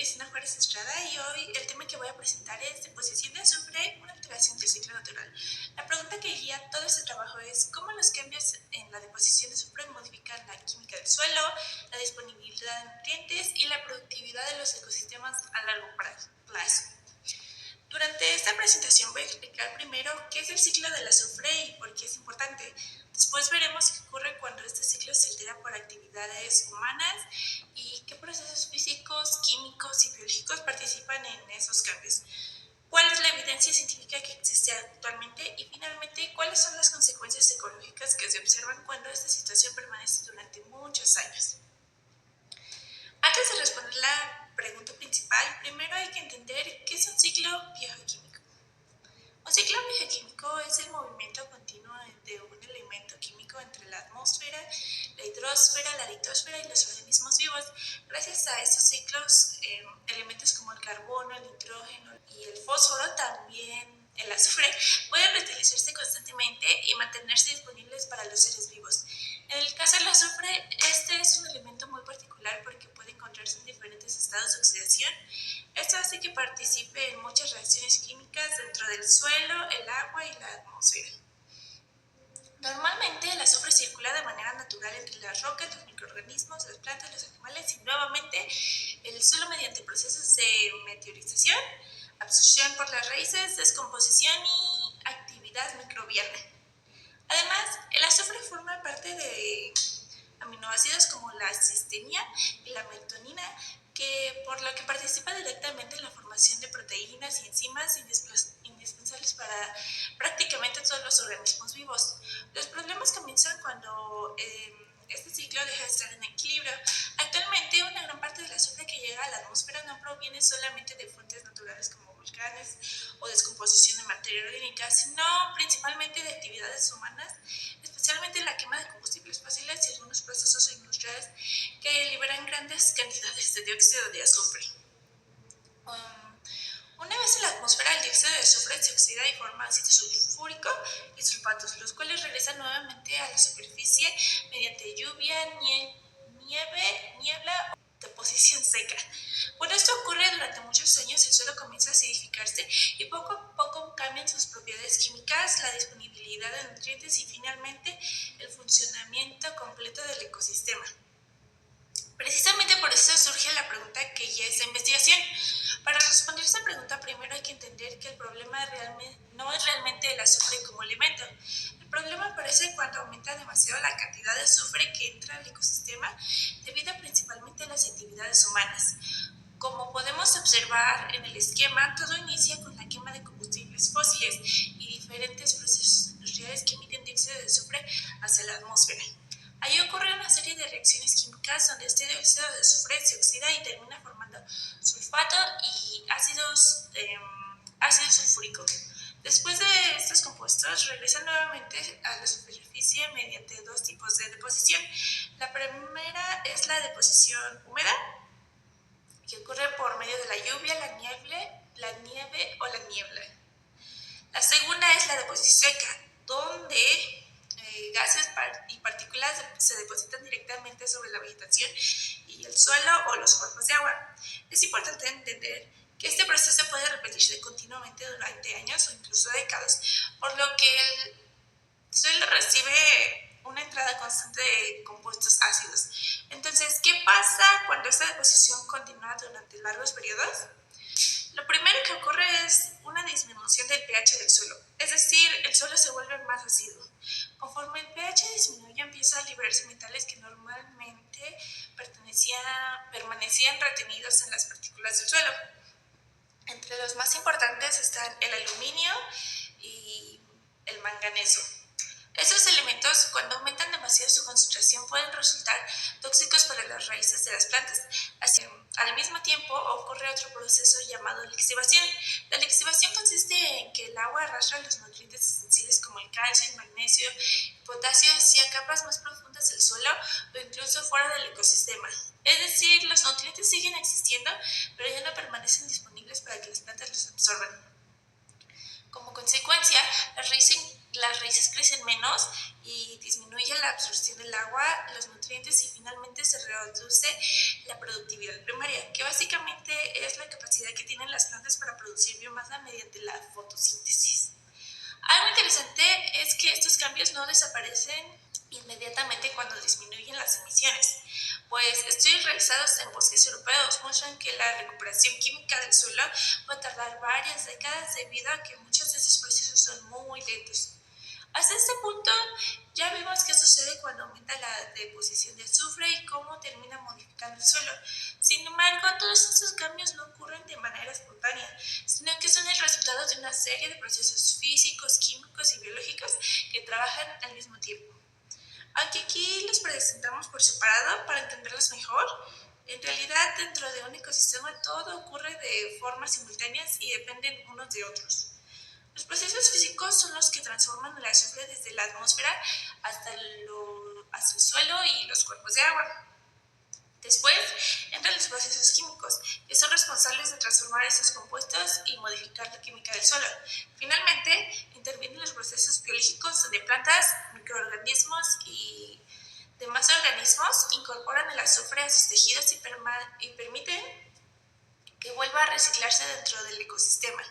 Cristina Juárez Estrada y hoy el tema que voy a presentar es deposición de azufre, una alteración del ciclo natural. La pregunta que guía todo este trabajo es cómo los cambios en la deposición de azufre modifican la química del suelo, la disponibilidad de nutrientes y la productividad de los ecosistemas a largo plazo. Durante esta presentación voy a explicar primero qué es el ciclo del azufre y por qué es importante. Después veremos qué ocurre cuando este ciclo se altera por actividades humanas y qué procesos físicos, químicos y biológicos participan en esos cambios. ¿Cuál es la evidencia científica que existe actualmente? Y finalmente, ¿cuáles son las consecuencias ecológicas que se observan cuando esta situación permanece durante muchos años? Antes de responder la pregunta principal, primero hay que entender qué es un ciclo biogeoquímico. Un ciclo biogeoquímico es el movimiento continuo de un elemento químico entre la atmósfera, la hidrosfera, la litosfera y los organismos vivos. Gracias a estos ciclos, elementos como el carbono, el nitrógeno y el fósforo, también el azufre, pueden reutilizarse constantemente y mantenerse disponibles para los seres vivos. En el caso del azufre, este es un elemento muy particular porque puede encontrarse en diferentes estados de oxidación. Esto hace que participe en muchas reacciones químicas dentro del suelo, el agua y la atmósfera. Normalmente el azufre circula de manera natural entre las rocas, los microorganismos, las plantas, los animales y nuevamente el suelo mediante procesos de meteorización, absorción por las raíces, descomposición y actividad microbiana. Además, el azufre forma parte de aminoácidos como la cisteína y la metionina, por lo que participa directamente en la formación de proteínas y enzimas indispensables para prácticamente todos los organismos vivos. Los problemas comienzan cuando este ciclo deja de estar en equilibrio. Actualmente, una gran parte del azufre que llega a la atmósfera no proviene solamente de fuentes naturales como volcanes o descomposición de materia orgánica, sino principalmente de actividades humanas, especialmente la quema de combustibles fósiles y algunos procesos industriales que liberan grandes cantidades de dióxido de azufre. Una vez en la atmósfera, el dióxido de azufre se oxida y forma ácido sulfúrico y sulfatos, los cuales regresan nuevamente a la superficie mediante lluvia, nieve, niebla o deposición seca. Cuando esto ocurre durante muchos años, el suelo comienza a acidificarse y poco a poco cambian sus propiedades químicas, la disponibilidad de nutrientes y finalmente el funcionamiento completo del ecosistema. Precisamente por eso surge la pregunta que ya es la investigación. Para responder esta pregunta, primero hay que entender que el problema no es realmente el azufre como elemento. El problema aparece cuando aumenta demasiado la cantidad de azufre que entra al ecosistema debido principalmente a las actividades humanas. Como podemos observar en el esquema, todo inicia con la quema de combustibles fósiles y diferentes procesos industriales que emiten dióxido de azufre hacia la atmósfera. Ahí ocurre una serie de reacciones químicas donde este dióxido de azufre se oxida y termina formando sulfato y ácido sulfúrico. Después de estos compuestos, regresan nuevamente a la superficie mediante dos tipos de deposición. La primera es la deposición húmeda, que ocurre por medio de la lluvia, la nieve o la niebla. La segunda es la deposición seca, donde gases y partículas se depositan directamente sobre la vegetación y el suelo o los cuerpos de agua. Es importante entender que este proceso puede repetirse continuamente durante años o incluso décadas, por lo que el suelo recibe una entrada constante de compuestos ácidos. Entonces, ¿qué pasa cuando esta deposición continúa durante largos periodos? Lo primero que ocurre es una disminución del pH del suelo, es decir, el suelo se vuelve más ácido. Conforme el pH disminuye, empiezan a liberarse metales que normalmente permanecían retenidos en las partículas del suelo. Entre los más importantes están el aluminio y el manganeso. Estos elementos, cuando aumentan demasiado su concentración, pueden resultar tóxicos para las raíces de las plantas. Así, al mismo tiempo, ocurre otro proceso llamado lixiviación. La lixiviación consiste en que el agua arrastra los nutrientes esenciales como el calcio, el magnesio, el potasio hacia capas más profundas del suelo o incluso fuera del ecosistema. Es decir, los nutrientes siguen existiendo, pero ya no permanecen disponibles para que las plantas los absorban. Como consecuencia, las raíces crecen menos y disminuye la absorción del agua, los nutrientes y finalmente se reduce la productividad primaria, que básicamente capacidad que tienen las plantas para producir biomasa mediante la fotosíntesis. Algo interesante es que estos cambios no desaparecen inmediatamente cuando disminuyen las emisiones, pues estudios realizados en bosques europeos muestran que la recuperación química del suelo puede tardar varias décadas debido a que muchos de esos procesos son muy lentos. Hasta este punto ya vimos qué sucede cuando aumenta la deposición de azufre y cómo termina modificando el suelo. Sin embargo, todos estos cambios no ocurren de manera espontánea, sino que son el resultado de una serie de procesos físicos, químicos y biológicos que trabajan al mismo tiempo. Aunque aquí los presentamos por separado para entenderlos mejor, en realidad dentro de un ecosistema todo ocurre de formas simultáneas y dependen unos de otros. Los procesos físicos son los que transforman el azufre desde la atmósfera hasta el suelo y los cuerpos de agua. Después entran los procesos químicos, que son responsables de transformar estos compuestos y modificar la química del suelo. Finalmente, intervienen los procesos biológicos donde plantas, microorganismos y demás organismos incorporan el azufre a sus tejidos y permiten que vuelva a reciclarse dentro del ecosistema.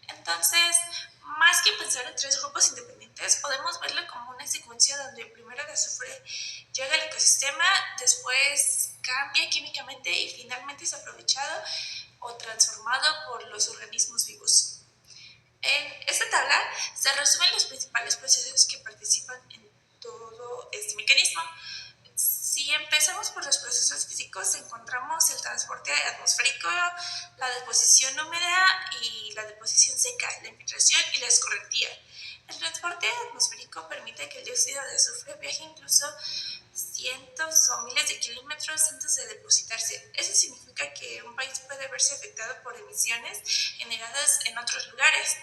Entonces, más que pensar en tres grupos independientes, podemos verlo como una secuencia donde primero el azufre llega al ecosistema, después cambia químicamente y finalmente es aprovechado o transformado por los organismos vivos. En esta tabla se resumen los principales procesos que participan en todo este mecanismo. Si empezamos por los procesos físicos, encontramos el transporte atmosférico, la deposición húmeda y la deposición seca, la infiltración y la escorrentía. El transporte atmosférico permite que el dióxido de azufre viaje incluso cientos o miles de kilómetros antes de depositarse. Eso significa que un país puede verse afectado por emisiones generadas en otros lugares.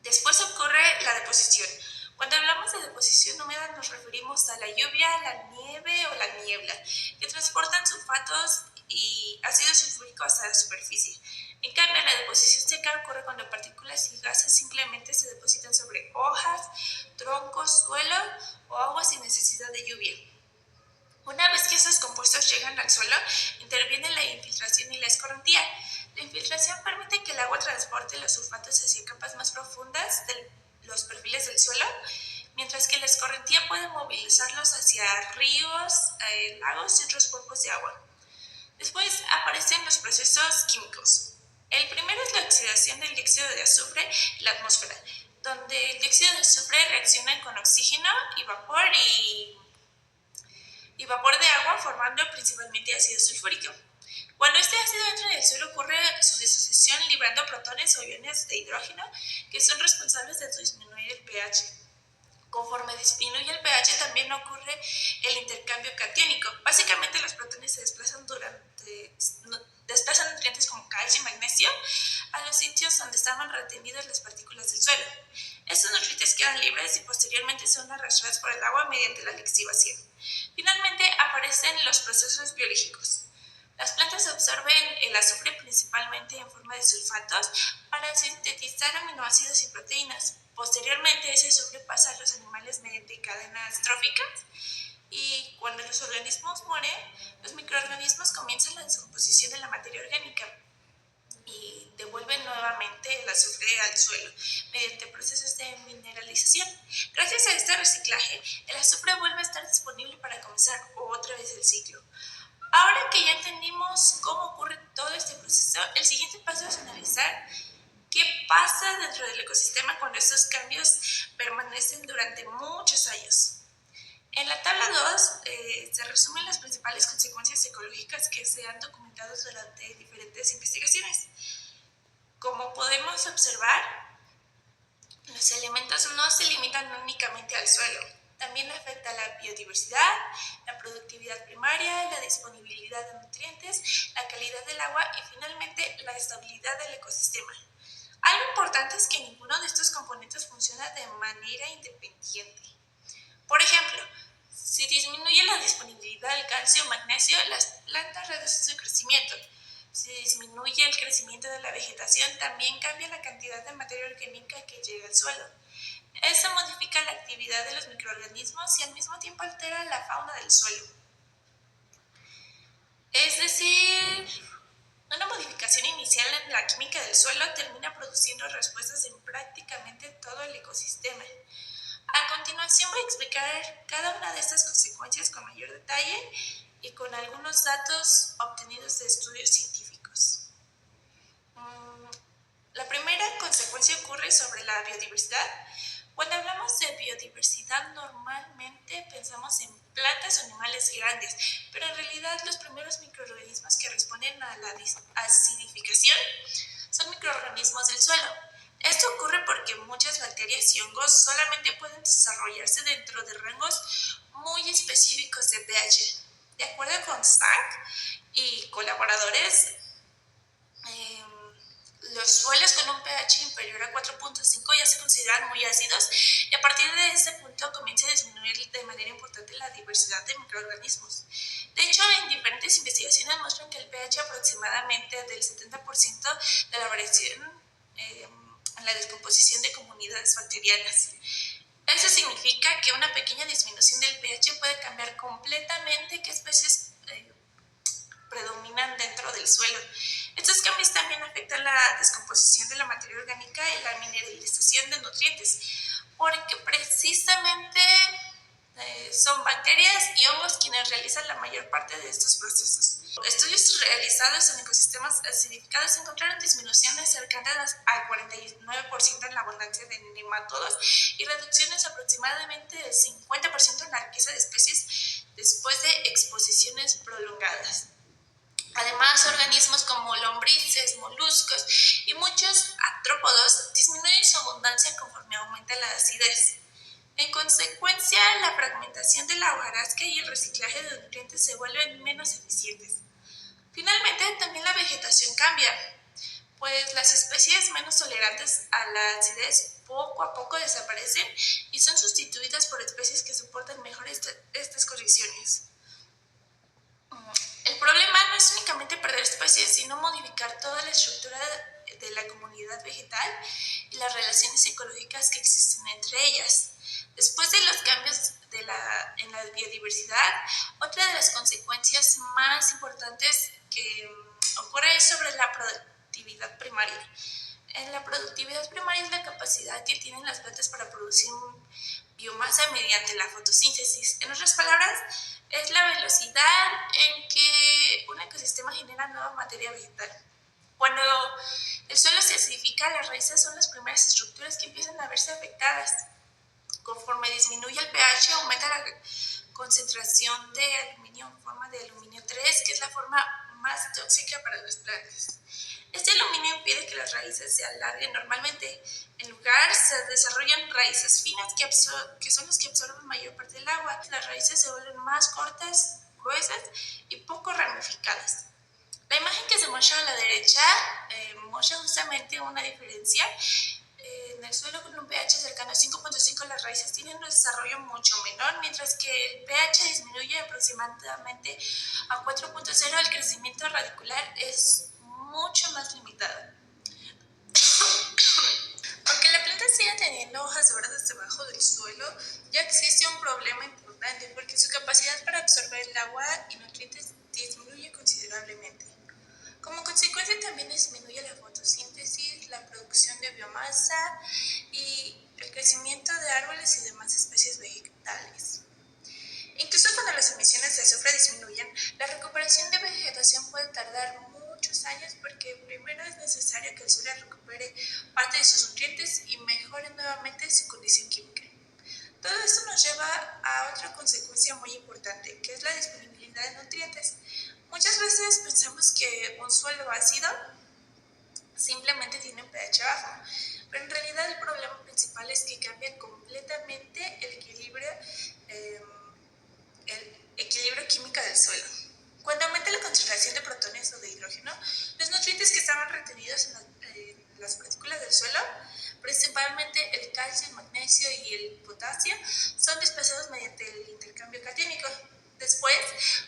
Después ocurre la deposición. Cuando hablamos de deposición húmeda nos referimos a la lluvia, la nieve o la niebla, que transportan sulfatos y ácido sulfúrico hasta la superficie. En cambio, la deposición seca ocurre cuando partículas y gases simplemente se depositan sobre hojas, troncos, suelo o agua sin necesidad de lluvia. Una vez que esos compuestos llegan al suelo, interviene la infiltración y la escorrentía. La infiltración permite que el agua transporte los sulfatos hacia capas más profundas de los perfiles del suelo, mientras que la escorrentía puede movilizarlos hacia ríos, lagos y otros cuerpos de agua. Después aparecen los procesos químicos. El primero es la oxidación del dióxido de azufre en la atmósfera, donde el dióxido de azufre reacciona con oxígeno y vapor de agua formando principalmente ácido sulfúrico. Cuando este ácido entra en el suelo ocurre su disociación liberando protones o iones de hidrógeno que son responsables de disminuir el pH. Conforme disminuye el pH también ocurre el intercambio catiónico. Básicamente los protones se desplazan nutrientes como calcio y magnesio a los sitios donde estaban retenidas las partículas del suelo. Estos nutrientes quedan libres y posteriormente son arrastrados por el agua mediante la lixiviación. Finalmente aparecen los procesos biológicos. Las plantas absorben el azufre principalmente en forma de sulfatos para sintetizar aminoácidos y proteínas. Posteriormente, ese azufre pasa a los animales mediante cadenas tróficas y cuando los organismos mueren, los microorganismos comienzan la descomposición de la materia orgánica y devuelven nuevamente el azufre al suelo mediante procesos de mineralización. Gracias a este reciclaje, el azufre vuelve a estar disponible para comenzar otra vez el ciclo. Ahora que ya entendimos cómo ocurre todo este proceso, el siguiente paso es analizar qué pasa dentro del ecosistema cuando estos cambios permanecen durante muchos años. En la tabla 2 se resumen las principales consecuencias ecológicas que se han documentado durante diferentes investigaciones. Como podemos observar, los elementos no se limitan únicamente al suelo. También afecta la biodiversidad, la productividad primaria, la disponibilidad de nutrientes, la calidad del agua y finalmente la estabilidad del ecosistema. Algo importante es que ninguno de estos componentes funciona de manera independiente. Por ejemplo, si disminuye la disponibilidad del calcio o magnesio, las plantas reducen su crecimiento. Si disminuye el crecimiento de la vegetación, también cambia la cantidad de materia orgánica que llega al suelo. Eso modifica la actividad de los microorganismos y al mismo tiempo altera la fauna del suelo. Es decir, una modificación esencial en la química del suelo, termina produciendo respuestas en prácticamente todo el ecosistema. A continuación voy a explicar cada una de estas consecuencias con mayor detalle y con algunos datos obtenidos de estudios científicos. La primera consecuencia ocurre sobre la biodiversidad. Cuando hablamos de biodiversidad, normalmente pensamos en plantas o animales grandes, pero en realidad los primeros microorganismos que responden a la acidificación son microorganismos del suelo. Esto ocurre porque muchas bacterias y hongos solamente pueden desarrollarse dentro de rangos muy específicos de pH. De acuerdo con Stark y colaboradores, los suelos con un pH inferior a 4.5 ya se consideran muy ácidos y a partir de ese punto comienza a disminuir de manera importante la diversidad de microorganismos. De hecho, en diferentes investigaciones muestran que el pH aproximadamente del 70% de la variación en la descomposición de comunidades bacterianas. Eso significa que una pequeña disminución del pH puede cambiar completamente qué especies predominan dentro del suelo. Estos cambios también afectan la descomposición de la materia orgánica y la mineralización de nutrientes, porque precisamente son bacterias y hongos quienes realizan la mayor parte de estos procesos. Estudios realizados en ecosistemas acidificados encontraron disminuciones cercanas al 49% en la abundancia de nematodos y reducciones aproximadamente del 50% en la riqueza de especies después de exposiciones prolongadas. Además, organismos como lombrices, moluscos y muchos artrópodos disminuyen su abundancia conforme aumenta la acidez. En consecuencia, la fragmentación de la hojarasca y el reciclaje de nutrientes se vuelven menos eficientes. Finalmente, también la vegetación cambia, pues las especies menos tolerantes a la acidez poco a poco desaparecen y son sustituidas por especies que soportan mejor estas condiciones. El problema no es únicamente perder especies, sino modificar toda la estructura de la comunidad vegetal y las relaciones ecológicas que existen entre ellas. Después de los cambios en la biodiversidad, otra de las consecuencias más importantes que ocurre es sobre la productividad primaria. En la productividad primaria es la capacidad que tienen las plantas para producir biomasa mediante la fotosíntesis. En otras palabras, es la velocidad en que un ecosistema genera nueva materia vegetal. Cuando el suelo se acidifica, las raíces son las primeras estructuras que empiezan a verse afectadas. Conforme disminuye el pH, aumenta la concentración de aluminio en forma de aluminio 3, que es la forma más tóxica para las plantas. Este aluminio impide que las raíces se alarguen normalmente. En lugar, se desarrollan raíces finas que son las que absorben mayor parte del agua. Las raíces se vuelven más cortas, gruesas y poco ramificadas. La imagen que se muestra a la derecha muestra justamente una diferencia. En el suelo con un pH cercano a 5.5 las raíces tienen un desarrollo mucho menor, mientras que el pH disminuye aproximadamente a 4.0, el crecimiento radicular es mucho más limitado. Aunque la planta siga teniendo hojas verdes debajo del suelo, ya existe un problema importante porque su capacidad para absorber el agua y nutrientes disminuye considerablemente. Como consecuencia también disminuye la fotosíntesis, la producción de biomasa y el crecimiento de árboles y demás especies vegetales. Incluso cuando las emisiones de azufre disminuyen, la recuperación de vegetación puede tardar muchos años porque primero es necesario que el suelo recupere parte de sus nutrientes y mejore nuevamente su condición química. Todo esto nos lleva a otra consecuencia muy importante, que es la disponibilidad de nutrientes. Muchas veces pensamos que un suelo ácido simplemente tiene un pH bajo, pero en realidad el problema principal es que cambia completamente el equilibrio químico del suelo. Cuando aumenta la concentración de protones o de hidrógeno, los nutrientes que estaban retenidos en las partículas del suelo, principalmente el calcio, el magnesio y el potasio, son dispersados mediante el intercambio catiónico. Después,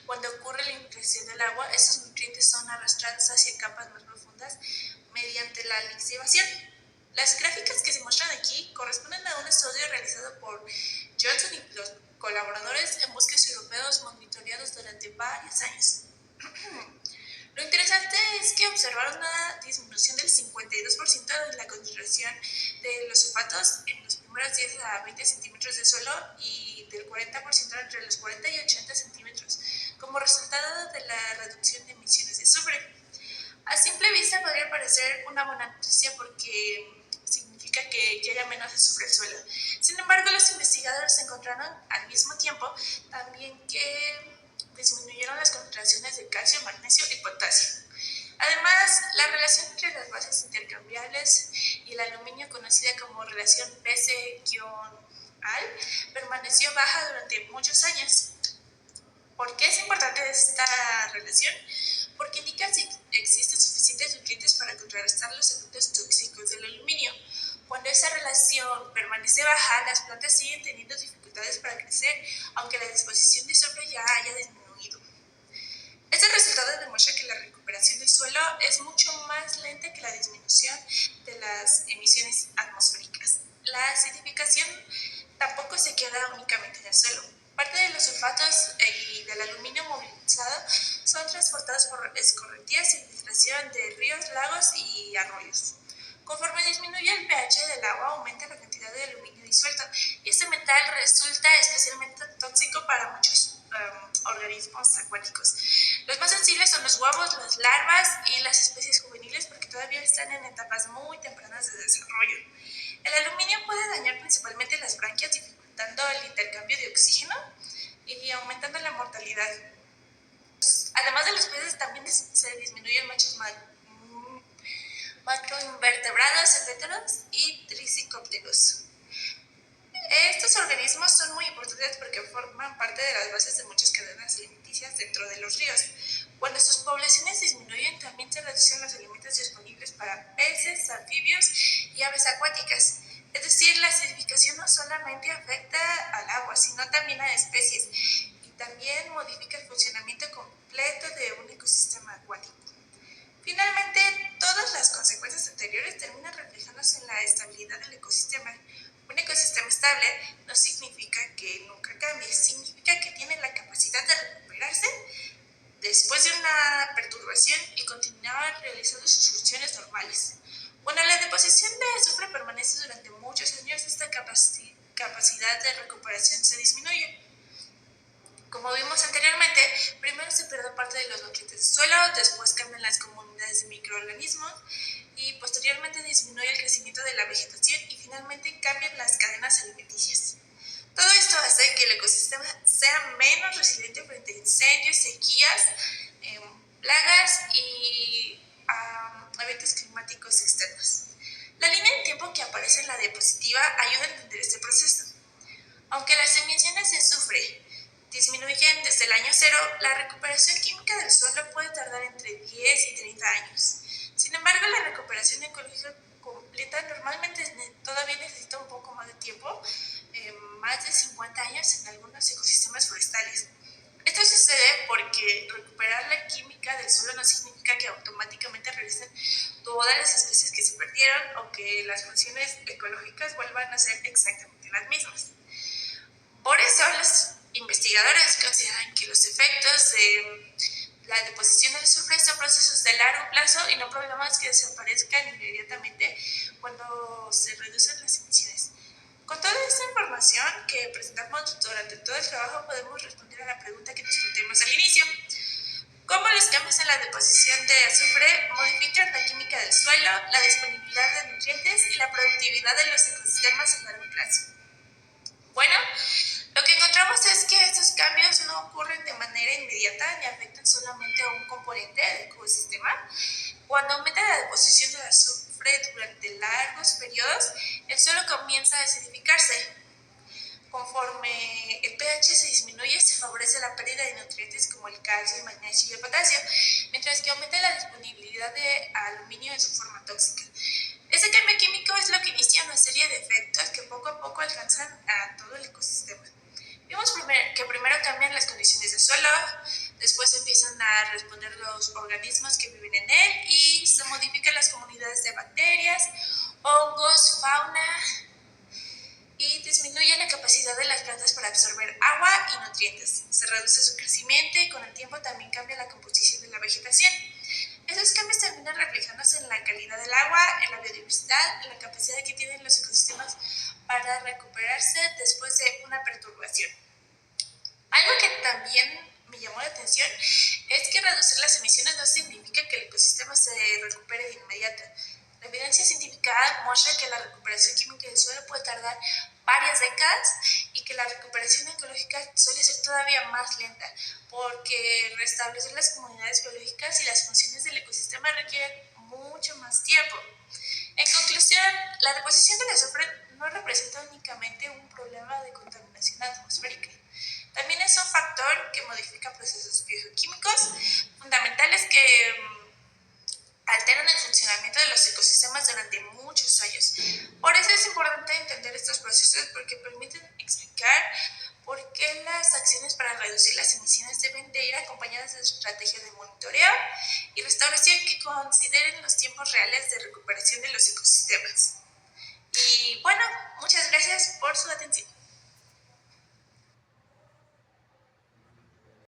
cuando ocurre la impresión del agua, estos nutrientes son arrastrados hacia capas más profundas mediante la lixiviación. Las gráficas que se muestran aquí corresponden a un estudio realizado por Johnson y los colaboradores en bosques europeos monitoreados durante varios años. Lo interesante es que observaron una disminución del 52% en la concentración de los sulfatos en los primeros 10 a 20 centímetros de suelo y del 40% entre los 40 y 80 centímetros, como resultado de la reducción de emisiones de azufre. A simple vista podría parecer una buena noticia porque significa que llega menos azufre al suelo. Sin embargo, los investigadores encontraron al mismo tiempo también que disminuyeron las concentraciones de calcio, magnesio y potasio. Además, la relación entre las bases intercambiables y el aluminio, conocida como relación Pc-Al, permaneció baja durante muchos años. ¿Por qué es importante esta relación? Porque indica si existen suficientes nutrientes para contrarrestar los efectos tóxicos del aluminio. Cuando esa relación permanece baja, las plantas siguen teniendo dificultades para crecer, aunque la disposición de azufre ya haya disminuido. Este resultado demuestra que la recuperación del suelo es mucho más lenta que la disminución de las emisiones atmosféricas. La acidificación tampoco se queda únicamente en el suelo. Parte de los sulfatos y del aluminio movilizado son transportados por escorrentías e infiltración de ríos, lagos y arroyos. Conforme disminuye el pH del agua, aumenta la cantidad de aluminio disuelto y este metal resulta especialmente tóxico para muchos organismos acuáticos. Los más sensibles son los huevos, las larvas y las especies juveniles porque todavía están en etapas muy tempranas de desarrollo. El aluminio puede dañar principalmente las branquias, dificultando el intercambio de oxígeno y aumentando la mortalidad. Además de los peces, también se disminuyen muchos macroinvertebrados, cefeteros y tricicópteros. Estos organismos son muy importantes porque forman parte de las bases de muchas cadenas alimenticias dentro de los ríos. Cuando sus poblaciones disminuyen, también se reducen los alimentos disponibles para peces, anfibios y aves acuáticas. Es decir, la acidificación no solamente afecta al agua, sino también a especies y también modifica el funcionamiento completo de un ecosistema acuático. Finalmente, todas las consecuencias anteriores terminan reflejándose en la estabilidad del ecosistema. Un ecosistema estable no significa que nunca cambie, significa que tiene la capacidad de recuperarse después de una perturbación y continuar realizando sus funciones normales. Cuando la deposición de azufre permanece durante muchos años, esta capacidad de recuperación se disminuye. Como vimos anteriormente, primero se pierde parte de los nutrientes del suelo, después cambian las comunidades de microorganismos y posteriormente disminuye el crecimiento de la vegetación y finalmente cambian las cadenas alimenticias. Todo esto hace que el ecosistema sea menos resiliente frente a incendios, sequías, plagas y eventos climáticos externos. La línea de tiempo que aparece en la diapositiva ayuda a entender este proceso. Aunque las emisiones de azufre disminuyen desde el año cero, la recuperación química del suelo puede tardar entre 10 y 30 años. Sin embargo, la recuperación ecológica completa normalmente todavía necesita un poco más de tiempo, más de 50 años en algunos ecosistemas forestales. Esto sucede porque recuperar la química del suelo no significa que automáticamente regresen todas las especies que se perdieron o que las funciones ecológicas vuelvan a ser exactamente las mismas. Por eso, los investigadores consideran que los efectos de la deposición del azufre son procesos de largo plazo y no problemas que desaparezcan inmediatamente cuando se reducen las emisiones. Con toda esta información que presentamos durante todo el trabajo, podemos responder a la pregunta que nos planteamos al inicio. ¿Cómo los cambios en la deposición de azufre modifican la química del suelo, la disponibilidad de nutrientes y la productividad de los ecosistemas a largo plazo? Bueno, lo que encontramos es que estos cambios no ocurren de manera inmediata ni afectan solamente a un componente del ecosistema. Cuando aumenta la deposición de azufre durante largos periodos, el suelo comienza a acidificarse. Conforme el pH se disminuye, se favorece la pérdida de nutrientes como el calcio, el magnesio y el potasio, mientras que aumenta la disponibilidad de aluminio en su forma tóxica. Este cambio químico es lo que inicia una serie de efectos que poco a poco alcanzan a todo el ecosistema. Vimos que primero cambian las condiciones del suelo, después empiezan a responder los organismos que viven en él y se modifican las comunidades de bacterias, hongos, fauna y disminuye la capacidad de las plantas para absorber agua y nutrientes. Se reduce su crecimiento y con el tiempo también cambia la composición de la vegetación. Esos cambios también capacidad que tienen los ecosistemas para recuperarse después de una perturbación. Algo que también me llamó la atención es que reducir las emisiones no significa que el ecosistema se recupere de inmediato. La evidencia científica muestra que la recuperación química del suelo puede tardar varias décadas y que la recuperación ecológica suele ser todavía más lenta, porque restablecer las comunidades biológicas y las funciones del ecosistema requiere mucho más tiempo. En conclusión, la deposición del azufre no representa únicamente un problema de contaminación atmosférica. También es un factor que modifica procesos bioquímicos fundamentales que alteran el funcionamiento de los ecosistemas durante muchos años. Por eso es importante entender estos procesos, porque permiten explicar por qué las acciones para reducir las emisiones deben de ir acompañadas de estrategias de monitoreo y restauración que consideren los tiempos reales de recuperación de los ecosistemas. Y bueno, muchas gracias por su atención.